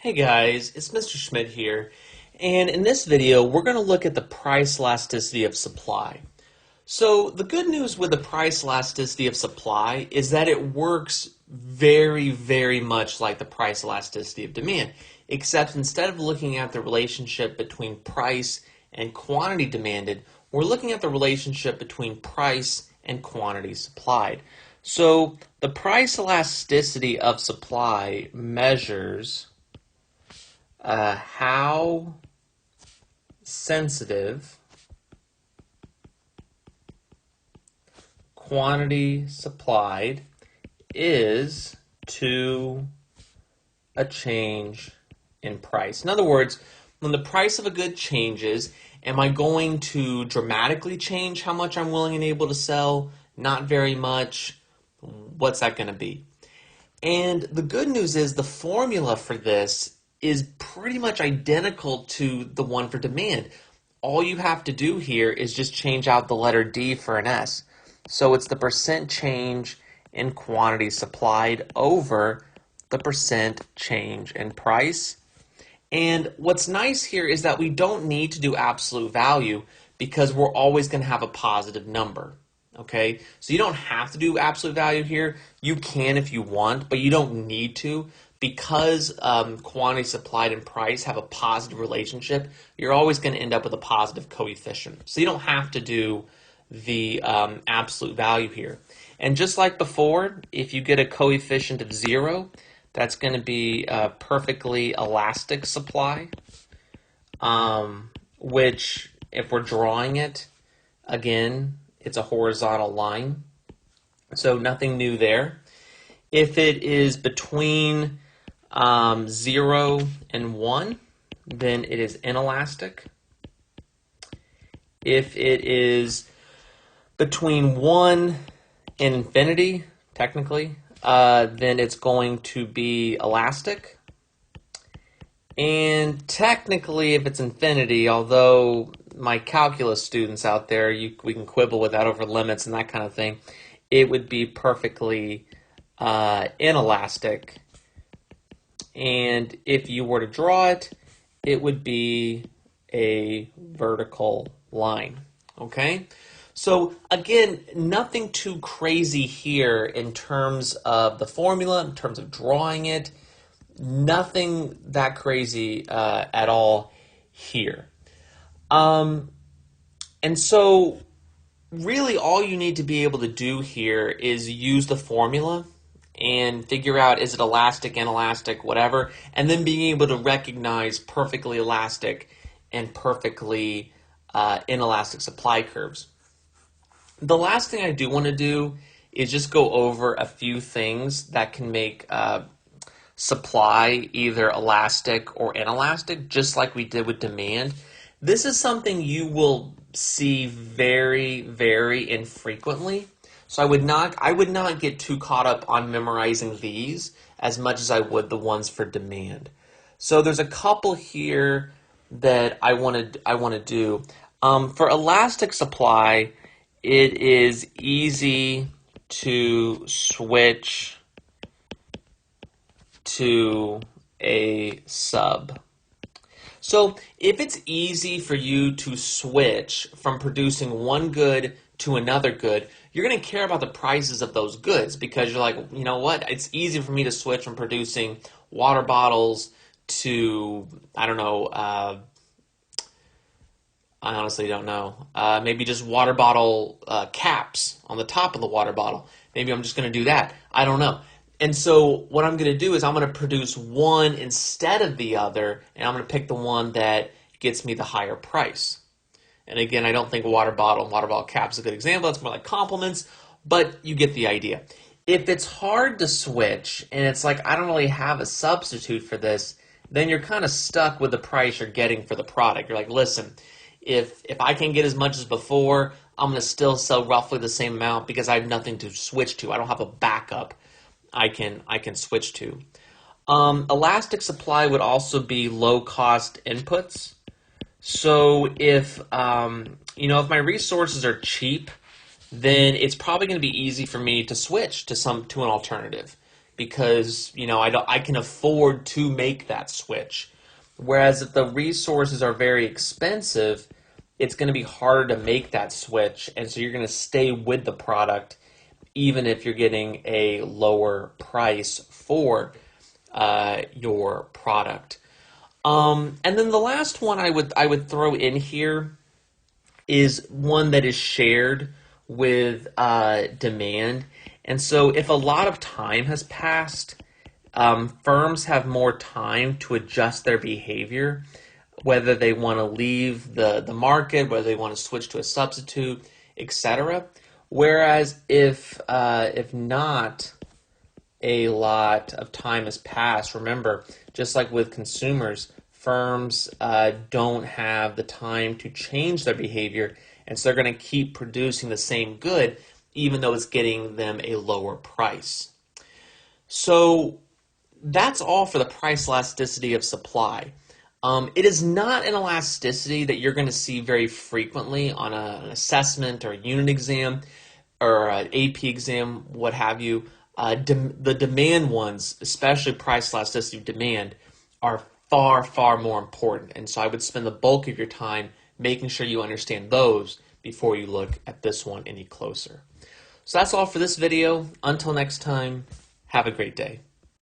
Hey guys, it's Mr. Schmidt here, and in this video we're going to look at the price elasticity of supply. So the good news with the price elasticity of supply is that it works very much like the price elasticity of demand, except instead of looking at the relationship between price and quantity demanded, we're looking at the relationship between price and quantity supplied. So the price elasticity of supply measures how sensitive quantity supplied is to a change in price. In other words, when the price of a good changes, am I going to dramatically change how much I'm willing and able to sell? Not very much. What's that going to be? And the good news is the formula for this is pretty much identical to the one for demand. All you have to do here is just change out the letter D for an S. So it's the percent change in quantity supplied over the percent change in price. And what's nice here is that we don't need to do absolute value because we're always going to have a positive number. Okay, so you don't have to do absolute value here. You can if you want, but you don't need to because quantity supplied and price have a positive relationship. You're always going to end up with a positive coefficient. So you don't have to do the absolute value here. And just like before, if you get a coefficient of 0, that's going to be a perfectly elastic supply, which if we're drawing it, again, it's a horizontal line, so nothing new there. If it is between 0 and 1, then it is inelastic. If it is between 1 and infinity, technically, then it's going to be elastic. And technically, if it's infinity, although my calculus students out there, we can quibble with that over limits and that kind of thing, it would be perfectly inelastic. And if you were to draw it, it would be a vertical line. Okay? So again, nothing too crazy here in terms of the formula, in terms of drawing it. Nothing that crazy at all here. And so really all you need to be able to do here is use the formula and figure out is it elastic, inelastic, whatever, and then being able to recognize perfectly elastic and perfectly inelastic supply curves. The last thing I do want to do is just go over a few things that can make supply either elastic or inelastic, just like we did with demand. This is something you will see very infrequently. So I would not get too caught up on memorizing these as much as I would the ones for demand. So there's a couple here that I want to do. For elastic supply, it is easy to switch to a sub. So if it's easy for you to switch from producing one good to another good, you're going to care about the prices of those goods because you're like, you know what, it's easy for me to switch from producing water bottles to, I don't know, I honestly don't know, maybe just water bottle caps on the top of the water bottle. Maybe I'm just going to do that. I don't know. And so what I'm going to do is I'm going to produce one instead of the other, and I'm going to pick the one that gets me the higher price. And again, I don't think water bottle and water bottle caps is a good example. It's more like complements, but you get the idea. If it's hard to switch, and it's like I don't really have a substitute for this, then you're kind of stuck with the price you're getting for the product. You're like, listen, if I can get as much as before, I'm going to still sell roughly the same amount because I have nothing to switch to. I don't have a backup I can switch to. Elastic supply would also be low cost inputs. So if if my resources are cheap, then it's probably going to be easy for me to switch to an alternative because I can afford to make that switch. Whereas if the resources are very expensive, it's going to be harder to make that switch, and so you're going to stay with the product even if you're getting a lower price for your product. And then the last one I would throw in here is one that is shared with demand. And so if a lot of time has passed, firms have more time to adjust their behavior, whether they want to leave the market, whether they want to switch to a substitute, etc. Whereas if not a lot of time has passed, remember, just like with consumers, firms don't have the time to change their behavior, and so they're going to keep producing the same good even though it's getting them a lower price. So that's all for the price elasticity of supply. It is not an elasticity that you're going to see very frequently on an assessment or a unit exam or an AP exam, what have you. The demand ones, especially price elasticity of demand, are far, far more important. And so I would spend the bulk of your time making sure you understand those before you look at this one any closer. So that's all for this video. Until next time, have a great day.